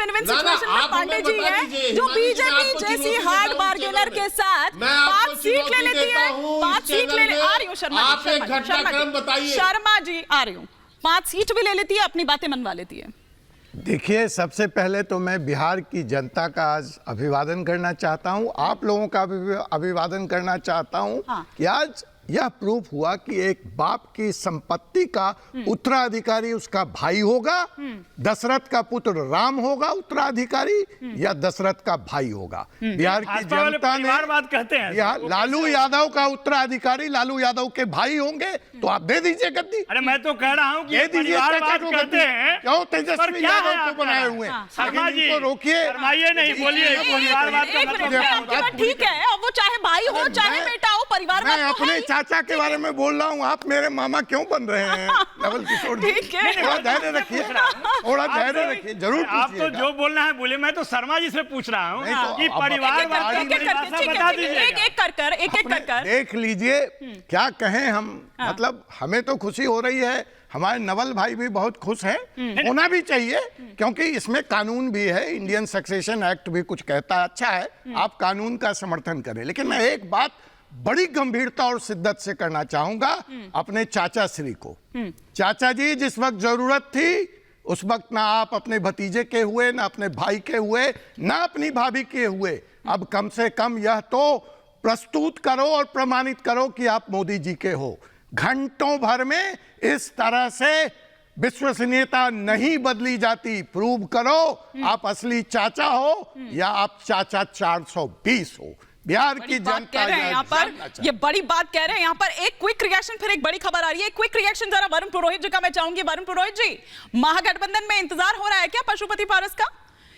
Win win situation में पांडे जी हैं जो बीजेपी जैसी हार्ड बार्गेनर के साथ 5 सीट ले लेती है। 5 सीट ले आ रही हूँ शर्मा जी आ रही हूँ, 5 सीट भी ले लेती है, अपनी बातें मनवा लेती है। देखिए, सबसे पहले तो मैं बिहार की जनता का आज अभिवादन करना चाहता हूं, आप लोगों का भी अभिवादन करना चाहता हूं कि आज यह प्रूफ हुआ कि एक बाप की संपत्ति का उत्तराधिकारी उसका भाई होगा, दशरथ का पुत्र राम होगा उत्तराधिकारी या दशरथ का भाई होगा। बिहार की जनता ने बात कहते हैं लालू यादव का उत्तराधिकारी लालू यादव के भाई होंगे, तो आप दे दीजिए गद्दी। अरे मैं तो कह रहा हूं कि दे दीजिए, कहते हैं क्यों तेजस्वी यादव को बनाए हुए हैं? शर्मा जी को रोकिए, शर्माइए नहीं, बोलिए। ठीक है, अब वो चाहे भाई हो चाहे बेटा हो, परिवार मैं अपने चाचा के बारे में बोल रहा हूँ, आप मेरे मामा क्यों बन रहे हैं? नवल किशोर जी, थोड़ा धैर्य रखिए, थोड़ा धैर्य रखिए, जरूर आप तो जो बोलना है बोले। मैं तो शर्मा जी से पूछ रहा हूँ कि परिवार बता दीजिए, एक देख लीजिए क्या कहें हम। मतलब हमें तो खुशी हो रही है, हमारे नवल भाई भी बहुत खुश हैं, होना भी चाहिए, क्योंकि इसमें कानून भी है, इंडियन सक्सेशन एक्ट भी कुछ कहता है। अच्छा है, आप कानून का समर्थन करें, लेकिन मैं एक बात बड़ी गंभीरता और शिद्दत से करना चाहूंगा अपने चाचा श्री को। चाचा जी, जिस वक्त जरूरत थी उस वक्त ना आप अपने भतीजे के हुए, ना अपने भाई के हुए, ना अपनी भाभी के हुए। अब कम से कम यह तो प्रस्तुत करो और प्रमाणित करो कि आप मोदी जी के हो। घंटों भर में इस तरह से विश्वसनीयता नहीं बदली जाती। प्रूव करो आप असली चाचा हो या आप चाचा 420 हो। बिहार की जनता यहाँ पर ये बड़ी बात कह रहे हैं। यहाँ पर एक क्विक रिएक्शन, फिर एक बड़ी खबर आ रही है। क्विक रिएक्शन जरा वरुण पुरोहित जी का मैं चाहूंगी। वरुण पुरोहित जी, महागठबंधन में इंतजार हो रहा है क्या पशुपति पारस का?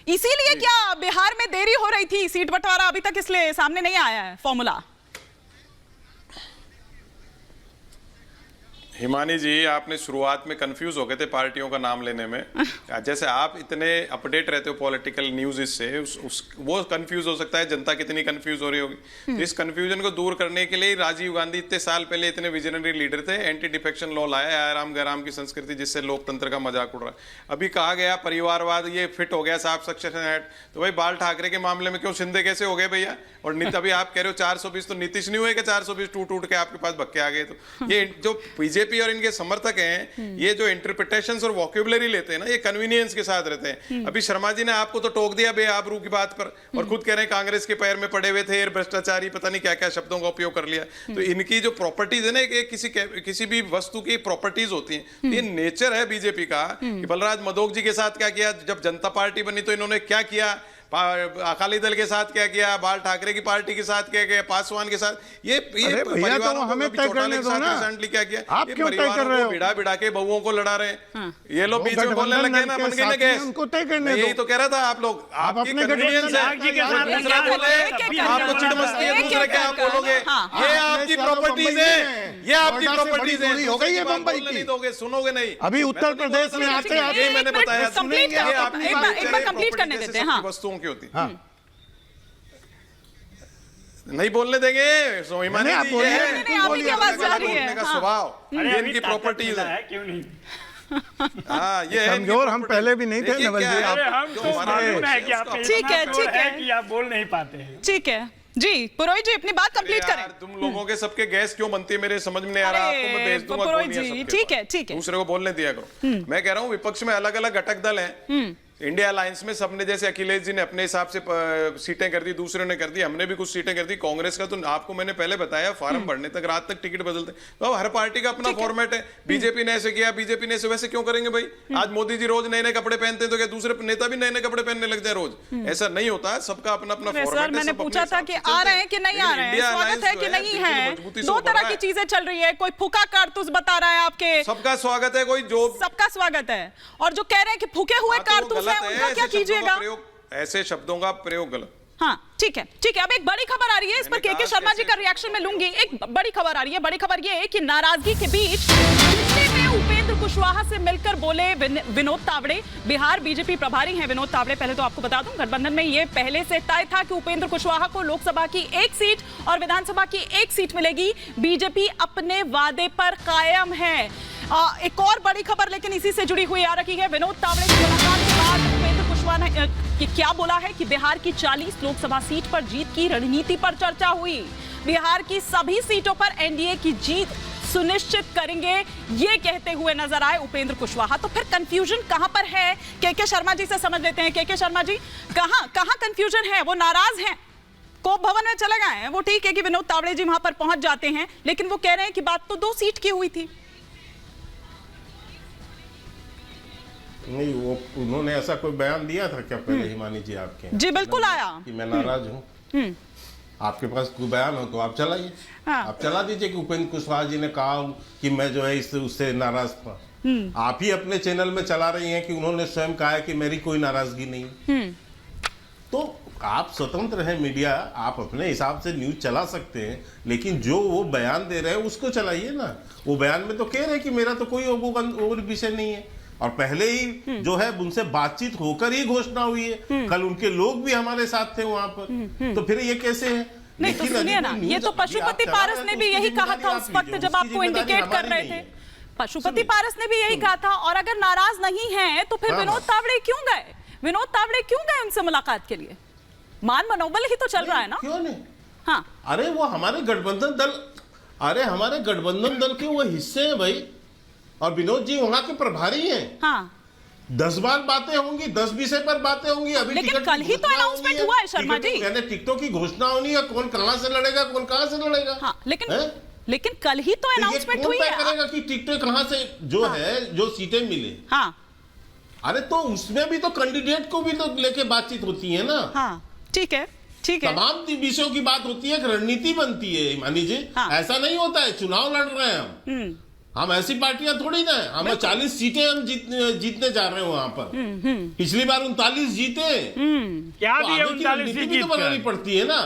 इसीलिए क्या बिहार में देरी हो रही थी? सीट बंटवारा अभी तक इसलिए सामने नहीं आया है फॉर्मूला? हिमानी जी, आपने शुरुआत में कंफ्यूज हो गए थे पार्टियों का नाम लेने में। जैसे आप इतने अपडेट रहते हो पॉलिटिकल न्यूज़ से, वो कंफ्यूज हो सकता है, जनता कितनी कंफ्यूज हो रही होगी। तो इस कंफ्यूजन को दूर करने के लिए राजीव गांधी इतने साल पहले इतने विजनरी लीडर थे, एंटी डिफेक्शन लॉ लाया, आराम गराम की संस्कृति जिससे लोकतंत्र का मजाक उड़ रहा है। अभी कहा गया परिवारवाद ये फिट हो गया, साफ सक्सेशन एक्ट, तो भाई बाल ठाकरे के मामले में क्यों शिंदे कैसे हो गए भैया? और अभी आप कह रहे हो 420, तो नीतीश नहीं हुए कि 420 टूट के आपके पास भक्के आ गए? तो ये जो बीजेपी और इनके समर्थक हैं, ये जो इंटरप्रिटेशंस और वोकैबुलरी लेते हैं ना, ये कन्वीनियंस के साथ रहते हैं। अभी शर्मा जी ने आपको तो टोक दिया बेआबरू की बात पर, और खुद कह रहे हैं कांग्रेस के पैर में पड़े हुए थे, भ्रष्टाचारी, पता नहीं क्या क्या शब्दों का उपयोग कर लिया। तो इनकी जो प्रॉपर्टीज है ना, किसी भी वस्तु की प्रॉपर्टीज होती है, ये नेचर है बीजेपी का। बलराज मधोक जी के साथ क्या किया, जब जनता पार्टी बनी तो इन्होंने क्या किया, अकाली दल के साथ क्या किया, बाल ठाकरे की पार्टी के साथ क्या किया, पासवान के साथ, ये परिवार तो हमें तय करने दो ना। रिसेंटली क्या किया, आप क्यों तय कर रहे हो? भिड़ा भिड़ा के बहुओं को लड़ा रहे हैं। ये लोग बीच में बोलने लगे ना, मन के लगे, उनको तय करने दो। यही तो कह रहा था। आप लोग आपकी कन्वीनियंस है, दूसरा बोले आपको चिढ़ मस्ती है, दूसरे क्या आप बोलोगे? ये आपकी प्रॉपर्टीज है, ये आपकी प्रॉपर्टीज है, हो गई है मुंबई की, दोगे सुनोगे नहीं। अभी उत्तर प्रदेश में आते आते मैंने बताया, कंप्लीट करने देते हैं। वस्तुओं की होती है, नहीं बोलने देंगे। सोहिमानी जी, बोलने का स्वभाव, ये इनकी प्रॉपर्टीज है, क्यों नहीं? हाँ, ये कमजोर हम पहले भी नहीं थे नवल जी। हम तो मालूम है कि आप ठीक है कि आप बोल नहीं पाते हैं। ठीक है जी, पुरोहित जी अपनी बात कंप्लीट करें। तुम लोगों के सबके गैस क्यों बनती है मेरे समझ में नहीं आ रहा। आपको मैं भेज दूंगा पुरोहित जी, ठीक है दूसरे को बोलने दिया करो। मैं कह रहा हूँ विपक्ष में अलग अलग घटक दल हैं। इंडिया अलायंस में सबने, जैसे अखिलेश जी ने अपने हिसाब से सीटें कर दी, दूसरे ने कर दी, हमने भी कुछ सीटें कर दी। कांग्रेस का तो आपको मैंने पहले बताया, फॉर्म भरने तक रात तक टिकट बदलते। तो हर पार्टी का अपना फॉर्मेट है। बीजेपी ने ऐसे किया, बीजेपी ने ऐसे, वैसे क्यों करेंगे भाई? आज मोदी जी रोज नए नए कपड़े पहनते हैं, तो क्या दूसरे नेता भी नए नए कपड़े पहनने लग जाए रोज? ऐसा नहीं होता, सबका अपना अपना फॉर्मेट है। मैंने पूछा था कि आ रहे हैं कि नहीं आ रहे हैं, स्वागत है कि नहीं है, दो तरह की चीजें चल रही है। कोई फूका कारतूस बता रहा है आपके, सबका स्वागत है, कोई जो सबका स्वागत है, और जो कह रहे हैं कि फूके हुए कारतूस है, उनका क्या कीजिएगा? ऐसे शब्दों का प्रयोग गलत। हाँ ठीक है। अब एक बड़ी खबर आ रही है, इस पर के शर्मा जी का रिएक्शन मैं लूंगी। एक बड़ी खबर आ रही है, बड़ी खबर ये है कि नाराजगी के बीच में उपेंद्र कुशवाहा से मिलकर बोले विनोद तावड़े। बिहार बीजेपी प्रभारी हैं विनोद तावड़े। पहले तो आपको बता दूं, गठबंधन में ये पहले से तय था कि उपेंद्र कुशवाहा को लोकसभा की 1 सीट और विधानसभा की 1 सीट मिलेगी। बीजेपी अपने वादे पर कायम है। एक और बड़ी खबर लेकिन इसी से जुड़ी हुई आ रही है। विनोद तावड़े की मुलाकात के बाद उपेंद्र कुशवाहा क्या बोला है कि बिहार की 40 लोकसभा सीट पर जीत की रणनीति पर चर्चा हुई। बिहार की सभी सीटों पर एनडीए की जीत सुनिश्चित करेंगे, ये कहते हुए नजर आए उपेंद्र कुशवाहा। तो फिर कंफ्यूजन कहां पर है? के शर्मा जी से समझ लेते हैं। के शर्मा जी, कहां कंफ्यूजन है? वो नाराज हैं, कोप भवन में चले गए हैं। वो ठीक है कि विनोद तावड़े जी वहां पर पहुंच जाते हैं, लेकिन वो कह रहे हैं कि बात तो 2 सीट की हुई थी। नहीं, वो उन्होंने ऐसा कोई बयान दिया था क्या पहले हिमानी जी आपके? जी बिल्कुल आया कि मैं नाराज हूँ। आपके पास कोई बयान हो तो आप चलाइए। हाँ। आप चला दीजिए कि उपेंद्र कुशवाहा जी ने कहा कि मैं जो है उससे नाराज था। आप ही अपने चैनल में चला रही हैं कि उन्होंने स्वयं कहा है कि मेरी कोई नाराजगी नहीं। तो आप स्वतंत्र हैं, मीडिया, आप अपने हिसाब से न्यूज चला सकते हैं, लेकिन जो वो बयान दे रहे हैं उसको चलाइए ना। वो बयान में तो कह रहे हैं कि मेरा तो कोई वो विषय नहीं है, और पहले ही जो है उनसे बातचीत होकर ही घोषणा हुई है। कल उनके लोग भी हमारे साथ थे वहां पर, तो फिर ये कैसे है? नहीं तो सुनिए ना, ये तो पशुपति पारस ने भी यही कहा था उस वक्त जब आपको इंडिकेट कर रहे थे। पशुपति पारस ने भी यही कहा था। और अगर नाराज नहीं है तो फिर विनोद तावड़े क्यों गए? विनोद तावड़े क्यों गए उनसे मुलाकात के लिए? मान मनोबल ही तो चल रहा है ना। क्यों नहीं? हाँ, अरे वो हमारे गठबंधन दल के वो हिस्से हैं भाई, और विनोद जी वहां के प्रभारी हैं। हाँ, 10 बार बातें होंगी, 10 विषय पर बातें होंगी। अभी लेकिन टिकट कल ही तो अनाउंसमेंट हुआ है शर्मा जी। यानी टिकटों की घोषणा होनी है, कौन कहां से लड़ेगा, कौन कहां से लड़ेगा। हाँ, लेकिन कल ही तो अनाउंसमेंट हुई है। करेगा कि टिकटें कहां से जो सीटें मिले। हाँ, अरे तो उसमें भी तो कैंडिडेट को भी तो लेके बातचीत होती है ना। हाँ, ठीक है। तमाम विषयों की बात होती है, रणनीति बनती है हिमानी जी। हाँ। ऐसा नहीं होता है चुनाव लड़ रहे हैं हम ऐसी पार्टियां थोड़ी ना है। हमें 40 सीटें हम जीतने जा रहे हैं वहां पर। पिछली बार 39 जीते। क्या तो दिए आगे की 39 रणनीति सीट भी तो बनानी पड़ती है ना।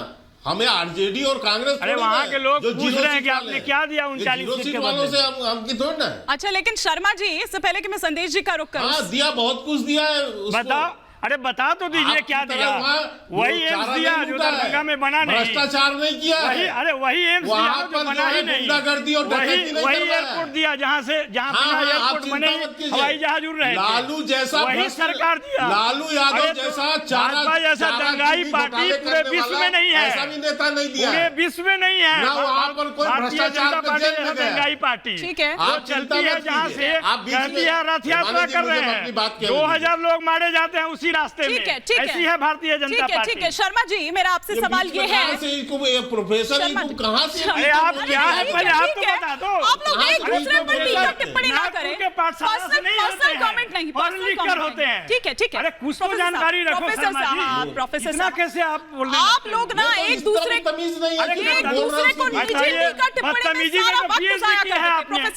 हमें आरजेडी और कांग्रेस अरे थोड़ी वहाँ ना के है, लोग जो पूछ 0 रहे हैं कि सीट आपने वाले क्या दिया हैं। 39 0 सीट सीट के वालों बदले? से हमकी थोड़ी ना है। अच्छा, लेकिन शर्मा जी, इससे पहले कि मैं संदेश जी का रुख करूं, हाँ, दिया, बहुत कुछ दिया है उसको। बताओ, अरे बता तो दीजिए आपकी क्या तरह दिया। वहाँ वही वो एम्स चारा दिया नहीं जो लूटा है। दरभंगा में बना नहीं। भ्रष्टाचार नहीं किया है। अरे वही एम्स दिया वहाँ जो पर बना जो है ही नहीं। गुंडागर्दी और डकैती नहीं वही कर रहा है। एयरपोर्ट दिया जहाँ बिना आप एयरपोर्ट चिंता बने मत कीजिए। हवाई जहाज उड़ रहे थे। लालू जैसा वही भ्रष्ट- सरकार दिया। लालू यादव अरे तो जैसा भाजपा जैसा दंगाई पार्टी पूरे विश्व में नहीं है। ऐसा भी नेता नहीं दिया पूरे है। विश्व में नहीं है। ना वहाँ पर कोई भारतीय भ्रष्टाचार जनता पे पार्टी जेल में जैसा गया। दंगाई पार्टी ठीक है। वो आप चिंता चलती है मत जहाँ कीजिए। से आप बीच में- कहती है रथ यात्रा हिमानी जी, कर रहे मुझे अपनी बात हैं। कहने 2000 लोग मारे जाते हैं उसी रास्ते में। ठीक है। ऐसी है भारतीय जनता पार्टी। ठीक है। शर्मा जी, मेरा आपसे सवाल ये है, प्रोफेसर शर्मा जी, कहाँ से अरे आप क्या है, ठीक पहले आप ठीक तो है। बता दो। आप लोग एक हाँ, दूसरे पर तो टीका नागपुर टिप्पणी ना नागपुर करें। के पाठशाला से नहीं होते पर्सनल हैं। कमेंट नहीं, पढ़ पर्सनल लिख कर कमेंट होते नहीं। हैं। ठीक है। अरे कुछ तो प्रोफेसर जानकारी साहब, रखो प्रोफेसर शर्मा जी। साहब, प्रोफेसर इतना साहब, कैसे आप बोलने आप लगते हैं? लोग ना एक दूसरे तमीज नहीं है अरे कि एक बोल रहा दूसरे को हूँ निजी बताइए, टीका टिप्पणी में बदतमीजी सारा में तो वक्त PhD जाया किया है करते थे। आपने। प्रोफेसर